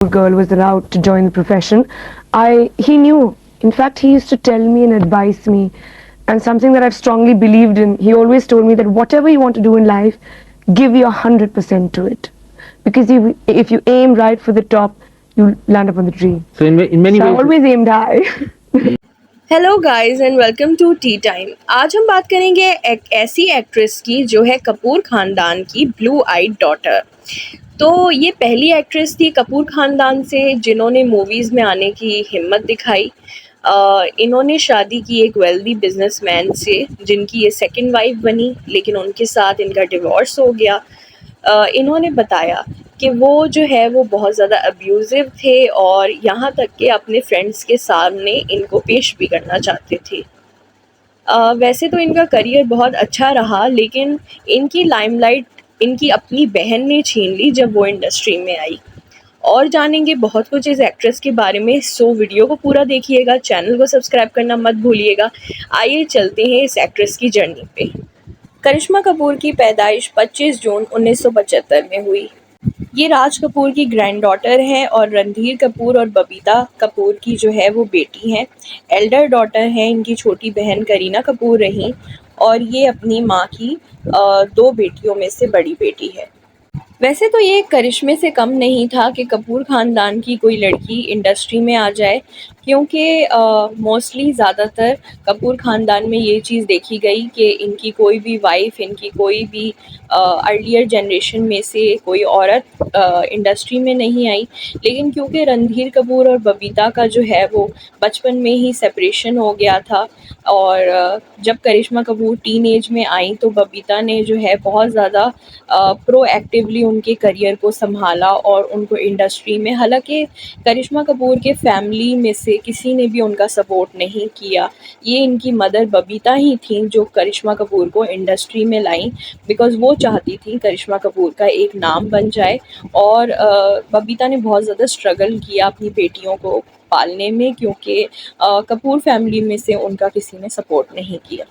girl was allowed to join the profession, he knew. In fact, he used to tell me and advise me, and something that I've strongly believed in. He always told me that whatever you want to do in life, give your 100% to it, because if you aim right for the top, you land up on the dream. So in many So I ways, always aimed high. Hello guys and welcome to tea time. आज हम बात करेंगे एक ऐसी actress की जो है कपूर खानदान की ब्लू आइड डॉटर। तो ये पहली एक्ट्रेस थी कपूर खानदान से जिन्होंने मूवीज़ में आने की हिम्मत दिखाई। इन्होंने शादी की एक वेल्दी बिजनेसमैन से जिनकी ये सेकंड वाइफ बनी, लेकिन उनके साथ इनका डिवोर्स हो गया। इन्होंने बताया कि वो जो है वो बहुत ज़्यादा अब्यूज़िव थे और यहाँ तक कि अपने फ्रेंड्स के सामने इनको पेश भी करना चाहते थे। वैसे तो इनका करियर बहुत अच्छा रहा, लेकिन इनकी लाइमलाइट इनकी अपनी बहन ने छीन ली जब वो इंडस्ट्री में आई। और जानेंगे बहुत कुछ इस एक्ट्रेस के बारे में, सो वीडियो को पूरा देखिएगा, चैनल को सब्सक्राइब करना मत भूलिएगा। आइए चलते हैं इस एक्ट्रेस की जर्नी पे। करिश्मा कपूर की पैदाइश 25 जून 1975 में हुई। ये राज कपूर की ग्रैंड डॉटर हैं और रणधीर कपूर और बबीता कपूर की जो है वो बेटी हैं। एल्डर डॉटर हैं इनकी छोटी बहन करीना कपूर रहीं, और ये अपनी माँ की 2 बेटियों में से बड़ी बेटी है। वैसे तो ये करिश्मे से कम नहीं था कि कपूर ख़ानदान की कोई लड़की इंडस्ट्री में आ जाए, क्योंकि मोस्टली ज़्यादातर कपूर ख़ानदान में ये चीज़ देखी गई कि इनकी कोई भी वाइफ़, इनकी कोई भी अर्लियर जनरेशन में से कोई औरत इंडस्ट्री में नहीं आई। लेकिन क्योंकि रणधीर कपूर और बबीता का जो है वो बचपन में ही सेपरेशन हो गया था, और जब करिश्मा कपूर टीन एज में आई तो बबीता ने जो है बहुत ज़्यादा प्रोएक्टिवली उनके करियर को संभाला और उनको इंडस्ट्री में, हालांकि करिश्मा कपूर के फैमिली में से किसी ने भी उनका सपोर्ट नहीं किया। ये इनकी मदर बबीता ही थी जो करिश्मा कपूर को इंडस्ट्री में लाई, बिकॉज़ वो चाहती थी करिश्मा कपूर का एक नाम बन जाए। और बबीता ने बहुत ज़्यादा स्ट्रगल किया अपनी बेटियों को पालने में, क्योंकि कपूर फैमिली में से उनका किसी ने सपोर्ट नहीं किया।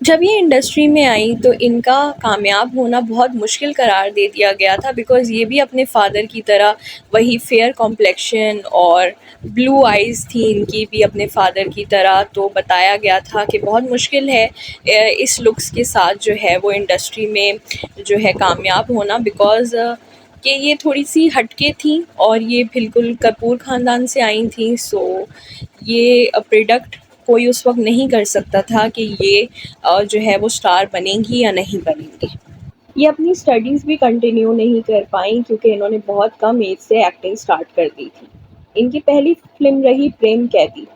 जब ये इंडस्ट्री में आई तो इनका कामयाब होना बहुत मुश्किल करार दे दिया गया था, बिकॉज़ ये भी अपने फादर की तरह वही फेयर कॉम्प्लेक्शन और ब्लू आइज़ थी इनकी भी अपने फादर की तरह। तो बताया गया था कि बहुत मुश्किल है इस लुक्स के साथ जो है वो इंडस्ट्री में जो है कामयाब होना, बिकॉज़ कि ये थोड़ी-सी हटके थी और ये बिल्कुल कपूर ख़ानदान से आई थी। सो ये प्रेडिक्ट कोई उस वक़्त नहीं कर सकता था कि ये जो है वो स्टार बनेंगी या नहीं बनेंगी। ये अपनी स्टडीज़ भी कंटिन्यू नहीं कर पाईं, क्योंकि इन्होंने बहुत कम एज से एक्टिंग स्टार्ट कर दी थी। इनकी पहली फ़िल्म रही प्रेम कैदी।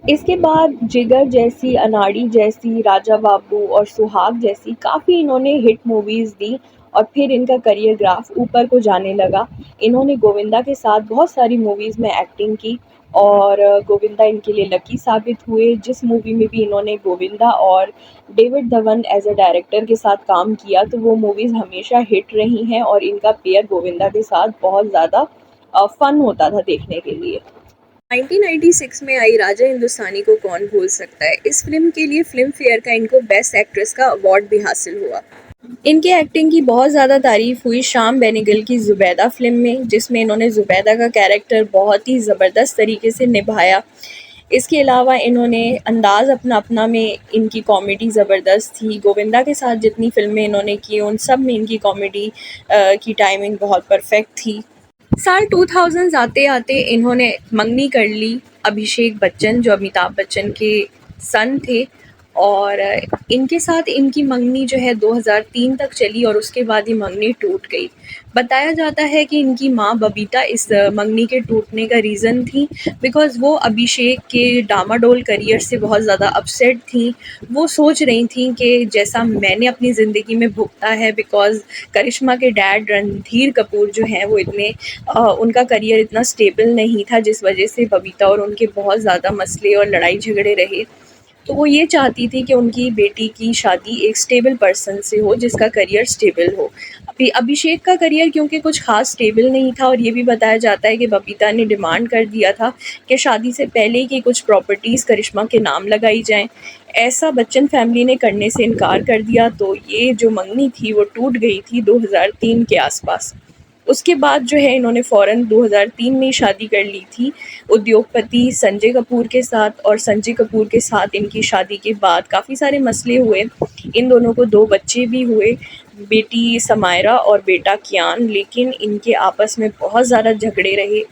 इसके बाद जिगर जैसी, अनाड़ी जैसी, राजा बाबू और सुहाग जैसी काफ़ी इन्होंने हिट मूवीज़ दी, और फिर इनका करियर ग्राफ ऊपर को जाने लगा। इन्होंने गोविंदा के साथ बहुत सारी मूवीज़ में एक्टिंग की, और गोविंदा इनके लिए लकी साबित हुए। जिस मूवी में भी इन्होंने गोविंदा और David Dhawan as a director के साथ काम किया तो वो मूवीज़ हमेशा हिट रही हैं, और इनका पेयर गोविंदा के साथ बहुत ज़्यादा फ़न होता था देखने के लिए। 1996 में आई राजा हिंदुस्तानी को कौन भूल सकता है। इस फिल्म के लिए फिल्म फेयर का इनको बेस्ट एक्ट्रेस का अवार्ड भी हासिल हुआ। इनके एक्टिंग की बहुत ज़्यादा तारीफ हुई श्याम बेनेगल की ज़ुबैदा फिल्म में, जिसमें इन्होंने ज़ुबैदा का कैरेक्टर बहुत ही ज़बरदस्त तरीके से निभाया। इसके अलावा इन्होंने अंदाज़ अपना अपना में इनकी कॉमेडी ज़बरदस्त थी। गोविंदा के साथ जितनी फ़िल्में इन्होंने की उन सब में इनकी कॉमेडी की टाइमिंग बहुत परफेक्ट थी। साल 2000 आते-आते इन्होंने मंगनी कर ली अभिषेक बच्चन, जो अमिताभ बच्चन के सन थे, और इनके साथ इनकी मंगनी जो है 2003 तक चली और उसके बाद ये मंगनी टूट गई। बताया जाता है कि इनकी माँ बबीता इस मंगनी के टूटने का रीज़न थी, बिकॉज़ वो अभिषेक के डामाडोल करियर से बहुत ज़्यादा अपसेट थीं। वो सोच रही थीं कि जैसा मैंने अपनी ज़िंदगी में भुगता है, बिकॉज़ करिश्मा के डैड रणधीर कपूर जो हैं वो इतने उनका करियर इतना स्टेबल नहीं था, जिस वजह से बबीता और उनके बहुत ज़्यादा मसले और लड़ाई झगड़े रहे। तो वो ये चाहती थी कि उनकी बेटी की शादी एक स्टेबल पर्सन से हो जिसका करियर स्टेबल हो। अभिषेक का करियर क्योंकि कुछ ख़ास स्टेबल नहीं था, और ये भी बताया जाता है कि बबीता ने डिमांड कर दिया था कि शादी से पहले की कुछ प्रॉपर्टीज़ करिश्मा के नाम लगाई जाएँ। ऐसा बच्चन फैमिली ने करने से इनकार कर दिया, तो ये जो मंगनी थी वो टूट गई थी 2003 के आसपास। उसके बाद जो है इन्होंने फ़ौरन 2003 में ही शादी कर ली थी उद्योगपति संजय कपूर के साथ। और संजय कपूर के साथ इनकी शादी के बाद काफ़ी सारे मसले हुए। इन दोनों को 2 बच्चे भी हुए, बेटी समायरा और बेटा कियान, लेकिन इनके आपस में बहुत ज़्यादा झगड़े रहे।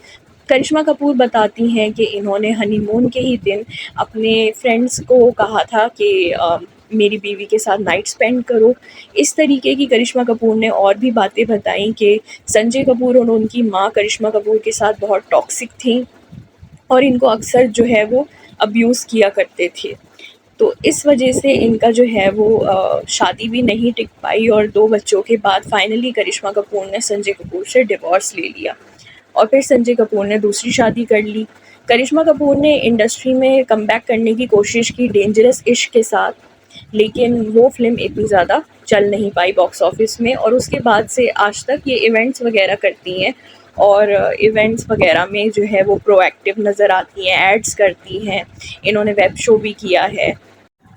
करिश्मा कपूर बताती हैं कि इन्होंने हनीमून के ही दिन अपने फ्रेंड्स को कहा था कि मेरी बीवी के साथ नाइट स्पेंड करो। इस तरीके की करिश्मा कपूर ने और भी बातें बताई कि संजय कपूर और उनकी माँ करिश्मा कपूर के साथ बहुत टॉक्सिक थीं और इनको अक्सर जो है वो अब्यूज़ किया करते थे। तो इस वजह से इनका जो है वो शादी भी नहीं टिक पाई और 2 बच्चों के बाद फाइनली करिश्मा कपूर ने संजय कपूर से डिवोर्स ले लिया और फिर संजय कपूर ने दूसरी शादी कर ली। करिश्मा कपूर ने इंडस्ट्री में कमबैक करने की कोशिश की डेंजरस इश्क के साथ, लेकिन वो फ़िल्म इतनी ज़्यादा चल नहीं पाई बॉक्स ऑफिस में और उसके बाद से आज तक ये इवेंट्स वगैरह करती हैं और इवेंट्स वगैरह में जो है वो प्रोएक्टिव नज़र आती हैं, एड्स करती हैं। इन्होंने वेब शो भी किया है।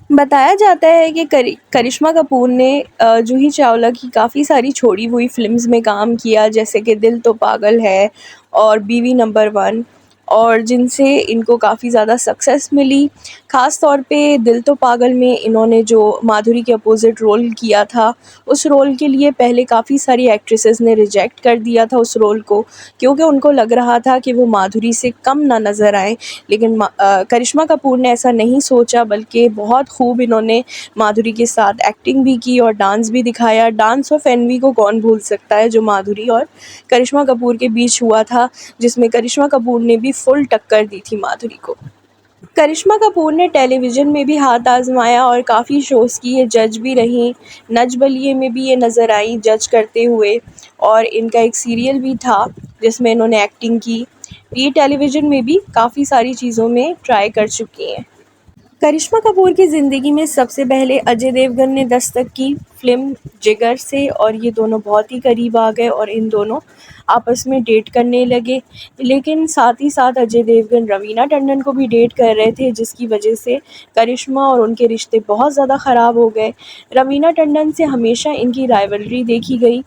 बताया जाता है कि करिश्मा कपूर ने जूही चावला की काफ़ी सारी छोड़ी हुई फ़िल्म्स में काम किया, जैसे कि दिल तो पागल है और बीवी नंबर 1, और जिनसे इनको काफ़ी ज़्यादा सक्सेस मिली। ख़ास तौर पे दिल तो पागल में इन्होंने जो माधुरी के अपोज़िट रोल किया था, उस रोल के लिए पहले काफ़ी सारी एक्ट्रेसेस ने रिजेक्ट कर दिया था उस रोल को, क्योंकि उनको लग रहा था कि वो माधुरी से कम ना नज़र आएँ। लेकिन करिश्मा कपूर ने ऐसा नहीं सोचा, बल्कि बहुत खूब इन्होंने माधुरी के साथ एक्टिंग भी की और डांस भी दिखाया। डांस ऑफ एनवी को कौन भूल सकता है, जो माधुरी और करिश्मा कपूर के बीच हुआ था, जिसमें करिश्मा कपूर ने भी फुल टक्कर दी थी माधुरी को। करिश्मा कपूर ने टेलीविज़न में भी हाथ आज़माया और काफ़ी शोज़ की, ये जज भी रहीं। नच बलिए में भी ये नज़र आईं जज करते हुए, और इनका एक सीरियल भी था जिसमें इन्होंने एक्टिंग की। ये टेलीविज़न में भी काफ़ी सारी चीज़ों में ट्राई कर चुकी हैं। करिश्मा कपूर की ज़िंदगी में सबसे पहले अजय देवगन ने दस्तक की फ़िल्म जिगर से, और ये दोनों बहुत ही करीब आ गए और इन दोनों आपस में डेट करने लगे। लेकिन साथ ही साथ अजय देवगन रवीना टंडन को भी डेट कर रहे थे, जिसकी वजह से करिश्मा और उनके रिश्ते बहुत ज़्यादा ख़राब हो गए। रवीना टंडन से हमेशा इनकी राइवलरी देखी गई।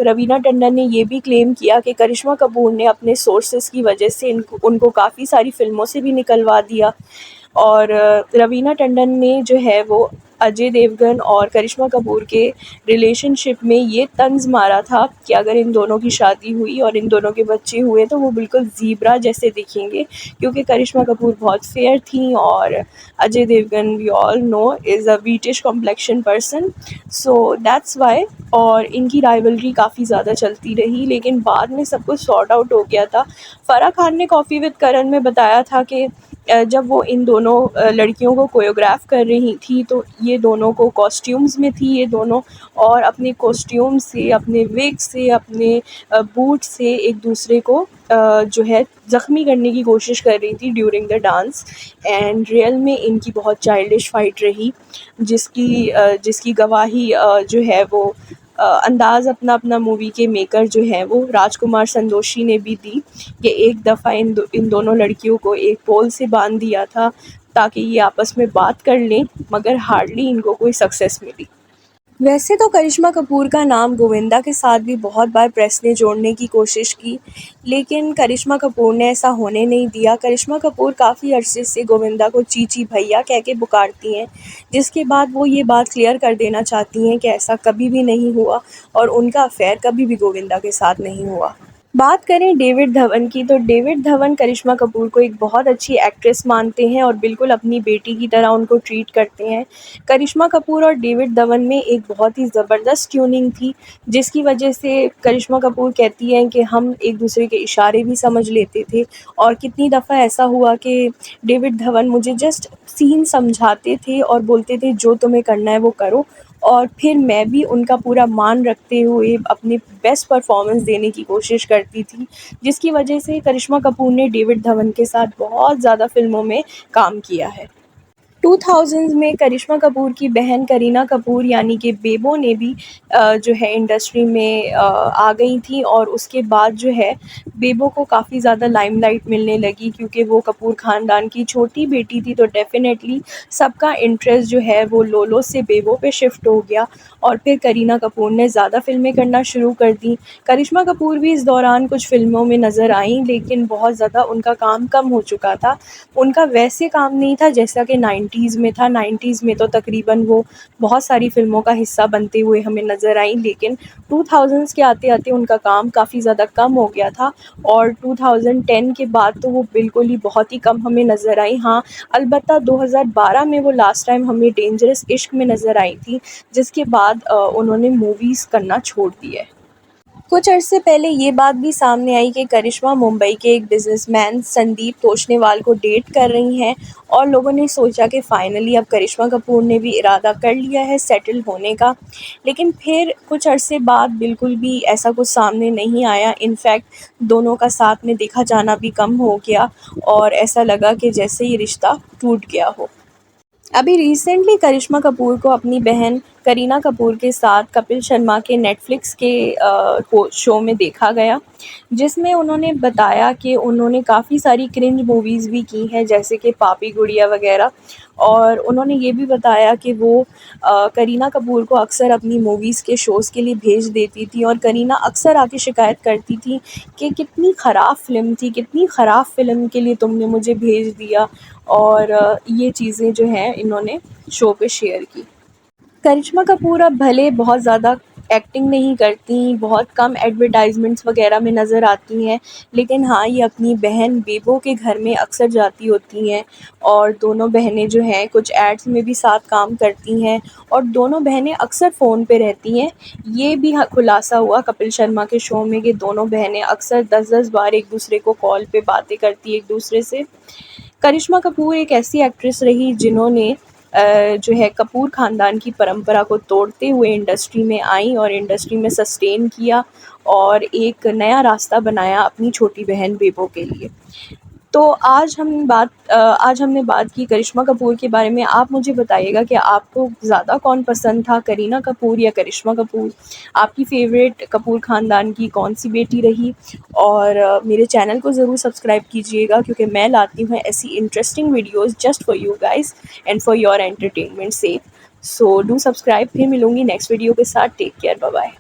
रवीना टंडन ने ये भी क्लेम किया कि करिश्मा कपूर ने अपने सोर्सेज़ की वजह से उनको काफ़ी सारी फ़िल्मों से भी निकलवा दिया। और रवीना टंडन ने जो है वो अजय देवगन और करिश्मा कपूर के रिलेशनशिप में ये तंज़ मारा था कि अगर इन दोनों की शादी हुई और इन दोनों के बच्चे हुए तो वो बिल्कुल ज़ीब्रा जैसे दिखेंगे, क्योंकि करिश्मा कपूर बहुत फेयर थी और Ajay Devgn we all know is a wheatish complexion person, so that's why. और इनकी राइवलरी काफ़ी ज़्यादा चलती रही, लेकिन बाद में सब कुछ सॉर्ट आउट हो गया था। फ़राह खान ने कॉफ़ी विद करण में बताया था कि जब वो इन दोनों लड़कियों को कोरियोग्राफ कर रही थी, तो ये दोनों को कॉस्ट्यूम्स में थी ये दोनों, और अपने कॉस्ट्यूम से, अपने विग से, अपने बूट से एक दूसरे को जो है ज़ख्मी करने की कोशिश कर रही थी during the dance. And real में इनकी बहुत चाइल्डिश फाइट रही, जिसकी गवाही जो है वो अंदाज़ अपना अपना मूवी के मेकर जो हैं वो राजकुमार संतोषी ने भी दी, कि एक दफ़ा इन दोनों लड़कियों को एक पोल से बांध दिया था ताकि ये आपस में बात कर लें, मगर हार्डली इनको कोई सक्सेस मिली। वैसे तो करिश्मा कपूर का नाम गोविंदा के साथ भी बहुत बार प्रेस ने जोड़ने की कोशिश की, लेकिन करिश्मा कपूर ने ऐसा होने नहीं दिया। करिश्मा कपूर काफ़ी अरसे से गोविंदा को चीची भैया कह के पुकारती हैं, जिसके बाद वो ये बात क्लियर कर देना चाहती हैं कि ऐसा कभी भी नहीं हुआ और उनका अफेयर कभी भी गोविंदा के साथ नहीं हुआ। बात करें डेविड धवन की, तो डेविड धवन करिश्मा कपूर को एक बहुत अच्छी एक्ट्रेस मानते हैं और बिल्कुल अपनी बेटी की तरह उनको ट्रीट करते हैं। करिश्मा कपूर और डेविड धवन में एक बहुत ही ज़बरदस्त ट्यूनिंग थी, जिसकी वजह से करिश्मा कपूर कहती हैं कि हम एक दूसरे के इशारे भी समझ लेते थे, और कितनी दफ़ा ऐसा हुआ कि डेविड धवन मुझे जस्ट सीन समझाते थे और बोलते थे जो तुम्हें करना है वो करो, और फिर मैं भी उनका पूरा मान रखते हुए अपनी बेस्ट परफॉर्मेंस देने की कोशिश करती थी, जिसकी वजह से करिश्मा कपूर ने डेविड धवन के साथ बहुत ज़्यादा फ़िल्मों में काम किया है। 2000s में करिश्मा कपूर की बहन करीना कपूर यानी कि बेबो ने भी जो है इंडस्ट्री में आ गई थी, और उसके बाद जो है बेबो को काफ़ी ज़्यादा लाइमलाइट मिलने लगी, क्योंकि वो कपूर ख़ानदान की छोटी बेटी थी। तो डेफ़िनेटली सबका इंटरेस्ट जो है वो लोलो से बेबो पे शिफ्ट हो गया, और फिर करीना कपूर ने ज़्यादा फ़िल्में करना शुरू कर दी। करिश्मा कपूर भी इस दौरान कुछ फ़िल्मों में नज़र आईं, लेकिन बहुत ज़्यादा उनका काम कम हो चुका था। उनका वैसे काम नहीं था जैसा कि 90s में था। 90s में तो तकरीबन वो बहुत सारी फ़िल्मों का हिस्सा बनते हुए हमें नज़र आईं, लेकिन 2000s के आते-आते उनका काम काफ़ी ज़्यादा कम हो गया था, और 2010 के बाद तो वो बिल्कुल ही बहुत ही कम हमें नज़र आईं। हाँ, अलबत्ता 2012 में वो लास्ट टाइम हमें डेंजरस इश्क में नज़र आई थी, जिसके बाद उन्होंने मूवीज़ करना छोड़ दिया है। कुछ अरसे पहले ये बात भी सामने आई कि करिश्मा मुंबई के एक बिजनेसमैन संदीप तोषनेवाल को डेट कर रही हैं, और लोगों ने सोचा कि फाइनली अब करिश्मा कपूर ने भी इरादा कर लिया है सेटल होने का। लेकिन फिर कुछ अरसे बाद बिल्कुल भी ऐसा कुछ सामने नहीं आया। इनफैक्ट दोनों का साथ में देखा जाना भी कम हो गया, और ऐसा लगा कि जैसे ये रिश्ता टूट गया हो। अभी रिसेंटली करिश्मा कपूर को अपनी बहन करीना कपूर के साथ कपिल शर्मा के नेटफ्लिक्स के शो में देखा गया, जिसमें उन्होंने बताया कि उन्होंने काफ़ी सारी क्रिंज मूवीज़ भी की हैं, जैसे कि पापी गुड़िया वगैरह। और उन्होंने ये भी बताया कि वो करीना कपूर को अक्सर अपनी मूवीज़ के शोज़ के लिए भेज देती थी, और करीना अक्सर आके शिकायत करती थी कि कितनी ख़राब फ़िल्म थी, कितनी ख़राब फ़िल्म के लिए तुमने मुझे भेज दिया। और ये चीज़ें जो हैं इन्होंने शो पे शेयर की। करिश्मा कपूर अब भले बहुत ज़्यादा एक्टिंग नहीं करती, बहुत कम एडवर्टाइज़मेंट्स वग़ैरह में नज़र आती हैं, लेकिन हाँ, ये अपनी बहन बेबो के घर में अक्सर जाती होती हैं, और दोनों बहनें जो हैं कुछ एड्स में भी साथ काम करती हैं, और दोनों बहनें अक्सर फ़ोन पे रहती हैं। ये भी खुलासा हुआ कपिल शर्मा के शो में कि दोनों बहनें अक्सर 10-10 बार एक-दूसरे को कॉल पे बातें करती एक-दूसरे से। करिश्मा कपूर एक ऐसी एक्ट्रेस रही जिन्होंने जो है कपूर ख़ानदान की परंपरा को तोड़ते हुए इंडस्ट्री में आईं, और इंडस्ट्री में सस्टेन किया, और एक नया रास्ता बनाया अपनी छोटी बहन बेबो के लिए। तो आज हमने बात की करिश्मा कपूर के बारे में। आप मुझे बताइएगा कि आपको ज़्यादा कौन पसंद था, करीना कपूर या करिश्मा कपूर? आपकी फ़ेवरेट कपूर ख़ानदान की कौन-सी बेटी रही? और मेरे चैनल को ज़रूर सब्सक्राइब कीजिएगा, क्योंकि मैं लाती हूँ ऐसी interesting videos just for you guys and for your entertainment sake. So do subscribe. फिर मिलूँगी नेक्स्ट वीडियो के साथ। Take care, bye bye.